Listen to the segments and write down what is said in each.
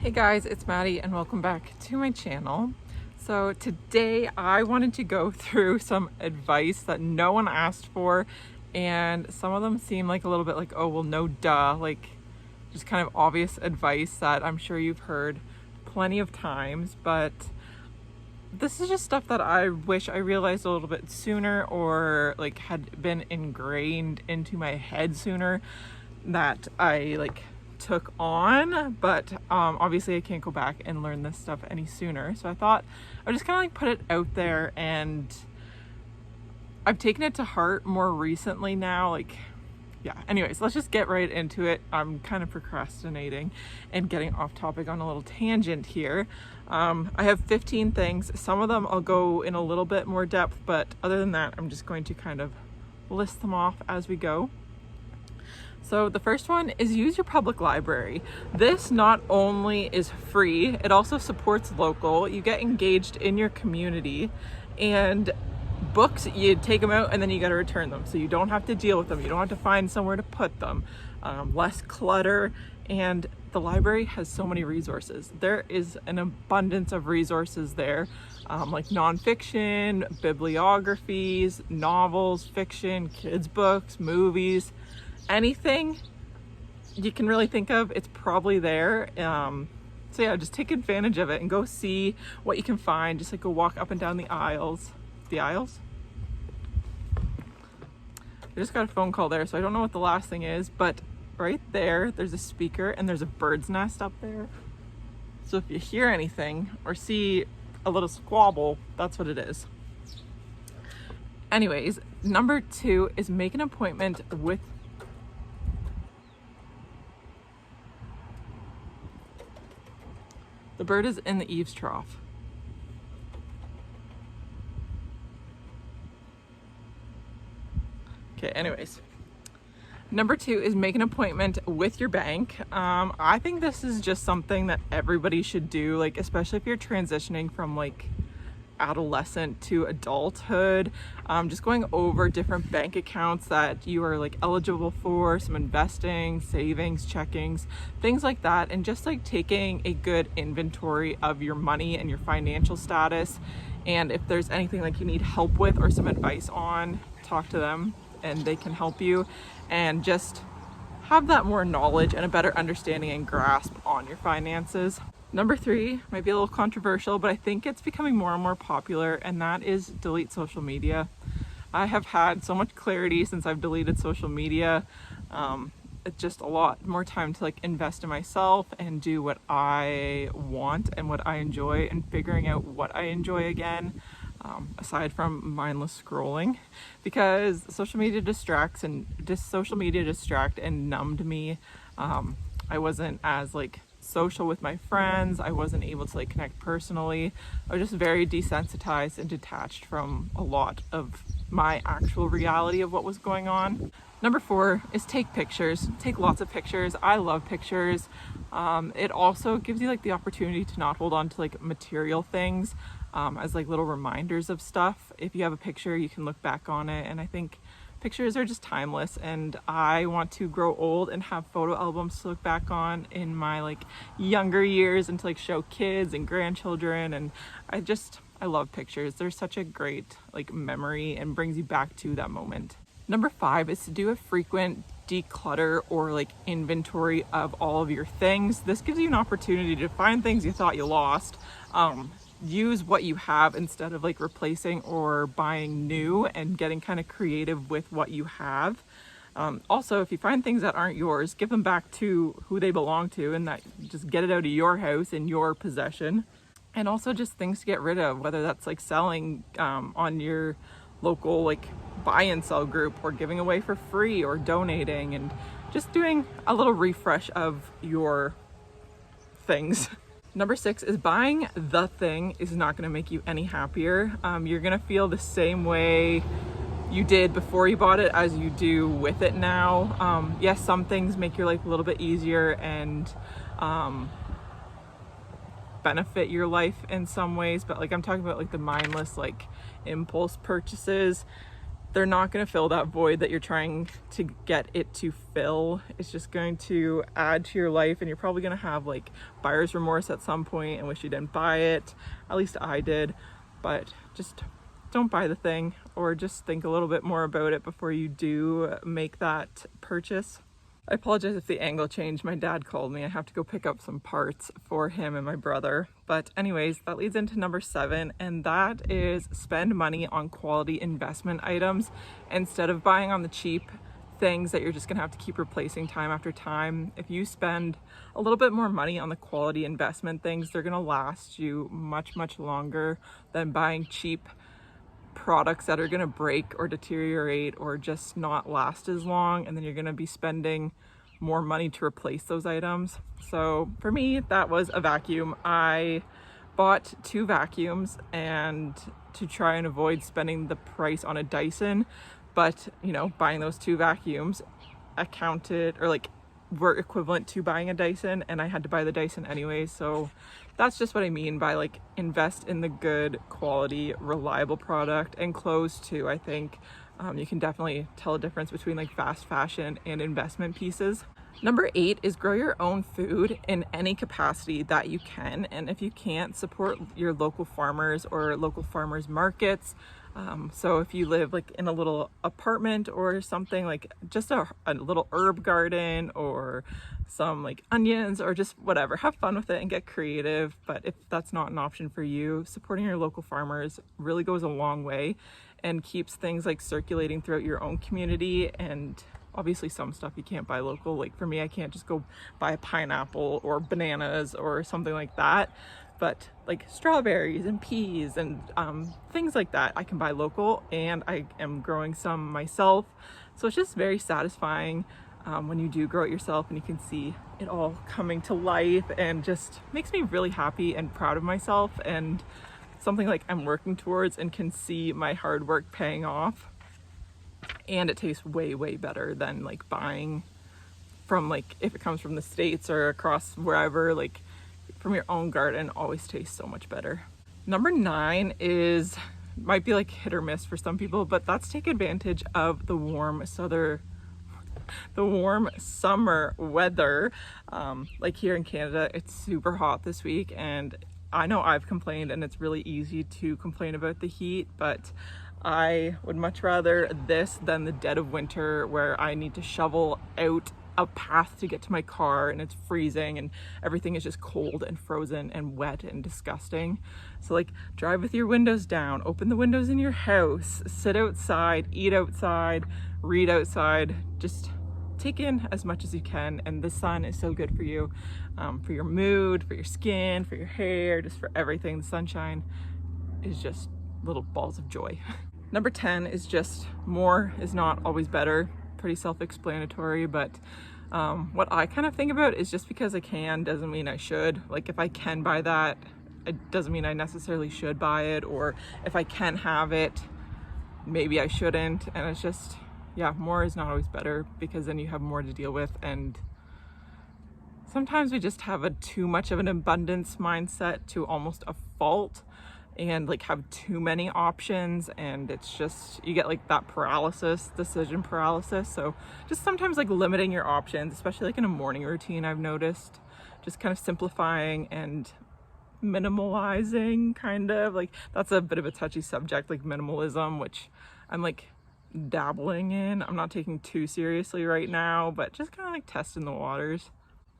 Hey guys, it's Maddie and welcome back to my channel. So today I wanted to go through some advice that no one asked for, and some of them seem like a little bit like, oh well, no duh, like just kind of obvious advice that I'm sure you've heard plenty of times, but this is just stuff that I wish I realized a little bit sooner, or like had been ingrained into my head sooner, that I like took on, but obviously I can't go back and learn this stuff any sooner. So I thought I would just kind of like put it out there, and I've taken it to heart more recently now. Like, yeah, anyways, let's just get right into it. I'm kind of procrastinating and getting off topic on a little tangent here. I have 15 things. Some of them I'll go in a little bit more depth, but other than that, I'm just going to kind of list them off as we go. So the first one is use your public library. This not only is free, it also supports local. You get engaged in your community, and books, you take them out and then you got to return them. So you don't have to deal with them. You don't have to find somewhere to put them. Less clutter, and the library has so many resources. There is an abundance of resources there, like nonfiction, bibliographies, novels, fiction, kids books, movies. Anything you can really think of, it's probably there. So yeah, just take advantage of it and go see what you can find. Just like go walk up and down the aisles. The aisles? I just got a phone call there, so I don't know what the last thing is, but right there's a speaker and there's a bird's nest up there. So if you hear anything or see a little squabble, that's what it is. Anyways, number 2 is make an appointment with the bird is in the eaves trough. Okay, anyways. Number 2 is make an appointment with your bank. I think this is just something that everybody should do, like especially if you're transitioning from like adolescent to adulthood. Just going over different bank accounts that you are like eligible for, some investing, savings, checkings, things like that, and just like taking a good inventory of your money and your financial status. And if there's anything like you need help with or some advice on, talk to them and they can help you, and just have that more knowledge and a better understanding and grasp on your finances. Number 3 might be a little controversial, but I think it's becoming more and more popular, and that is delete social media. I have had so much clarity since I've deleted social media. It's just a lot more time to like invest in myself and do what I want and what I enjoy, and figuring out what I enjoy again, aside from mindless scrolling, because social media distracts and numbed me. I wasn't as like social with my friends. I wasn't able to like connect personally. I was just very desensitized and detached from a lot of my actual reality of what was going on. Number 4 is take pictures. Take lots of pictures. I love pictures. It also gives you like the opportunity to not hold on to like material things, as like little reminders of stuff. If you have a picture, you can look back on it, and I think pictures are just timeless, and I want to grow old and have photo albums to look back on in my like younger years, and to like show kids and grandchildren. And I love pictures. They're such a great like memory and brings you back to that moment. Number 5 is to do a frequent declutter or like inventory of all of your things. This gives you an opportunity to find things you thought you lost. Use what you have instead of like replacing or buying new, and getting kind of creative with what you have. Also, if you find things that aren't yours, give them back to who they belong to, and that just get it out of your house in your possession. And also just things to get rid of, whether that's like selling on your local like buy and sell group, or giving away for free, or donating, and just doing a little refresh of your things. Number 6 is buying the thing is not going to make you any happier. You're going to feel the same way you did before you bought it as you do with it now. Yes, some things make your life a little bit easier and benefit your life in some ways, but like I'm talking about like the mindless like impulse purchases. they're not going to fill that void that you're trying to get it to fill. It's just going to add to your life, and you're probably going to have like buyer's remorse at some point and wish you didn't buy it. At least I did. But just don't buy the thing, or just think a little bit more about it before you do make that purchase. I apologize if the angle changed. My dad called me. I have to go pick up some parts for him and my brother. But anyways, that leads into number 7, and that is spend money on quality investment items instead of buying on the cheap things that you're just gonna have to keep replacing time after time. If you spend a little bit more money on the quality investment things, they're gonna last you much, much longer than buying cheap products that are going to break or deteriorate or just not last as long, and then you're going to be spending more money to replace those items. So for me, that was a vacuum. I bought 2 vacuums and to try and avoid spending the price on a Dyson, but you know, buying those 2 vacuums accounted, or like were equivalent to buying a Dyson, and I had to buy the Dyson anyway. So that's just what I mean by like invest in the good quality reliable product. And clothes too, I think you can definitely tell a difference between like fast fashion and investment pieces. Number 8 is grow your own food in any capacity that you can, and if you can't, support your local farmers or local farmers markets. So if you live like in a little apartment or something, like just a little herb garden or some like onions or just whatever, have fun with it and get creative. But if that's not an option for you, supporting your local farmers really goes a long way and keeps things like circulating throughout your own community. And obviously some stuff you can't buy local. Like for me, I can't just go buy a pineapple or bananas or something like that. But like strawberries and peas and things like that, I can buy local, and I am growing some myself. So it's just very satisfying when you do grow it yourself and you can see it all coming to life, and just makes me really happy and proud of myself, and something like I'm working towards and can see my hard work paying off. And it tastes way, way better than like buying from, like, if it comes from the States or across wherever, like from your own garden always tastes so much better. Number 9 might be like hit or miss for some people, but that's take advantage of the warm summer weather. Like here in Canada, it's super hot this week, and I know I've complained, and it's really easy to complain about the heat, but I would much rather this than the dead of winter where I need to shovel out a path to get to my car and it's freezing and everything is just cold and frozen and wet and disgusting. So like, drive with your windows down, open the windows in your house, sit outside, eat outside, read outside, just take in as much as you can. And the sun is so good for you, for your mood, for your skin, for your hair, just for everything. The sunshine is just little balls of joy. Number 10 is just more is not always better. Pretty self-explanatory, but what I kind of think about is just because I can doesn't mean I should. Like if I can buy that, it doesn't mean I necessarily should buy it, or if I can have it, maybe I shouldn't. And it's just, yeah, more is not always better, because then you have more to deal with. And sometimes we just have too much of an abundance mindset to almost a fault, and like have too many options, and it's just, you get like that decision paralysis. So just sometimes like limiting your options, especially like in a morning routine, I've noticed, just kind of simplifying and minimalizing, kind of like, that's a bit of a touchy subject, like minimalism, which I'm like dabbling in. I'm not taking too seriously right now, but just kind of like testing the waters.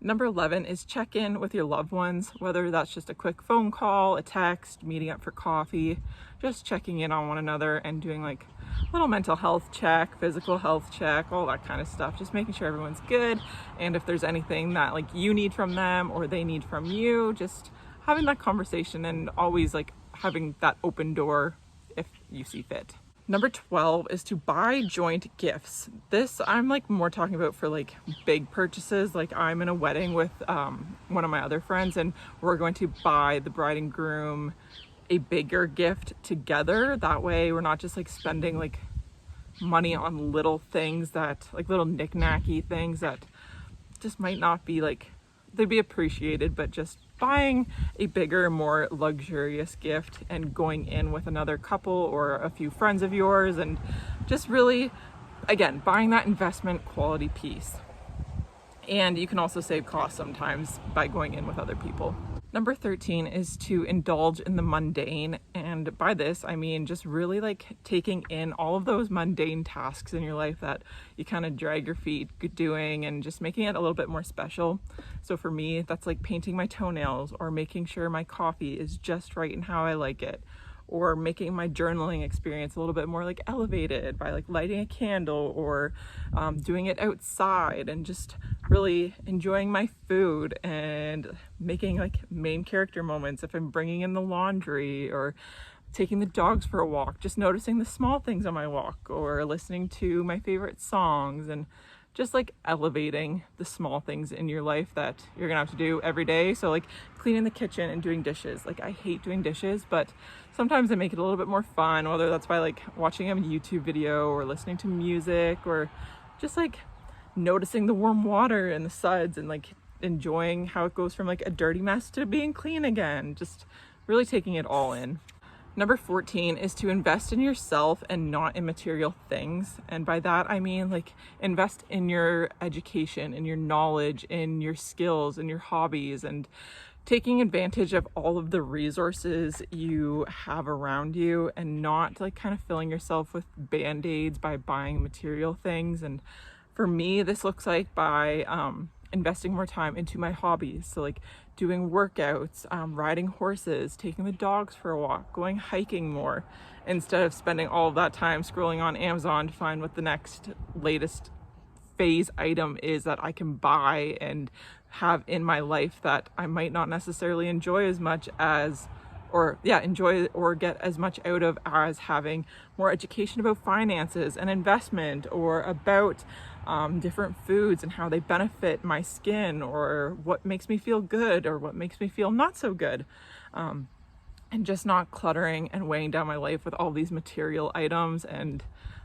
Number 11 is check in with your loved ones, whether that's just a quick phone call, a text, meeting up for coffee, just checking in on one another and doing like a little mental health check, physical health check, all that kind of stuff. Just making sure everyone's good. And if there's anything that like you need from them or they need from you, just having that conversation and always like having that open door if you see fit. Number 12 is to buy joint gifts. This I'm like more talking about for like big purchases. Like I'm in a wedding with one of my other friends, and we're going to buy the bride and groom a bigger gift together. That way we're not just like spending like money on little things that like little knick-knacky things that just might not be like, they'd be appreciated, but just buying a bigger, more luxurious gift and going in with another couple or a few friends of yours, and just really, again, buying that investment quality piece. And you can also save costs sometimes by going in with other people. Number 13 is to indulge in the mundane. And by this, I mean just really like taking in all of those mundane tasks in your life that you kind of drag your feet doing, and just making it a little bit more special. So for me, that's like painting my toenails, or making sure my coffee is just right and how I like it, or making my journaling experience a little bit more like elevated by like lighting a candle, or doing it outside, and just really enjoying my food and making like main character moments if I'm bringing in the laundry, or taking the dogs for a walk, just noticing the small things on my walk, or listening to my favorite songs, and just like elevating the small things in your life that you're gonna have to do every day. So like cleaning the kitchen and doing dishes. Like I hate doing dishes, but sometimes I make it a little bit more fun, whether that's by like watching a YouTube video or listening to music, or just like noticing the warm water and the suds, and like enjoying how it goes from like a dirty mess to being clean again. Just really taking it all in. Number 14 is to invest in yourself and not in material things. And by that, I mean like invest in your education, in your knowledge, in your skills, in your hobbies, and taking advantage of all of the resources you have around you, and not like kind of filling yourself with band-aids by buying material things. And for me, this looks like by investing more time into my hobbies. So like doing workouts, riding horses, taking the dogs for a walk, going hiking more, instead of spending all of that time scrolling on Amazon to find what the next latest phase item is that I can buy and have in my life that I might not necessarily enjoy as much as, enjoy or get as much out of as having more education about finances and investment, or about different foods and how they benefit my skin, or what makes me feel good or what makes me feel not so good. And just not cluttering and weighing down my life with all these material items, and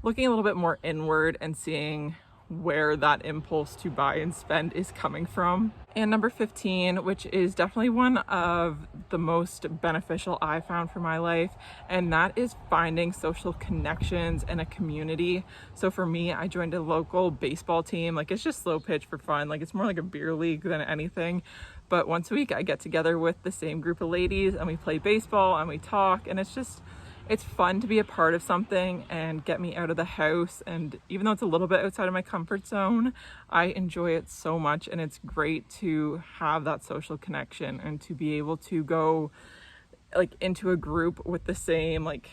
looking a little bit more inward and seeing where that impulse to buy and spend is coming from. And number 15, which is definitely one of the most beneficial I found for my life, and that is finding social connections and a community. So for me, I joined a local baseball team. Like it's just slow pitch for fun. Like it's more like a beer league than anything. But once a week I get together with the same group of ladies, and we play baseball and we talk, and it's fun to be a part of something and get me out of the house. And even though it's a little bit outside of my comfort zone, I enjoy it so much. And it's great to have that social connection and to be able to go like into a group with the same like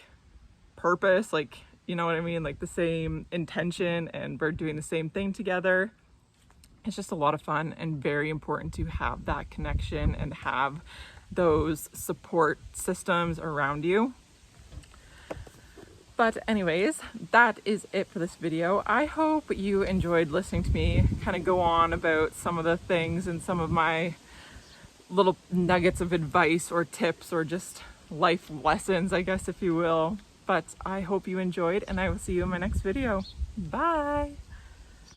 purpose, like, you know what I mean? Like the same intention, and we're doing the same thing together. It's just a lot of fun, and very important to have that connection and have those support systems around you. But anyways, that is it for this video. I hope you enjoyed listening to me kind of go on about some of the things and some of my little nuggets of advice or tips, or just life lessons, I guess, if you will. But I hope you enjoyed, and I will see you in my next video. Bye!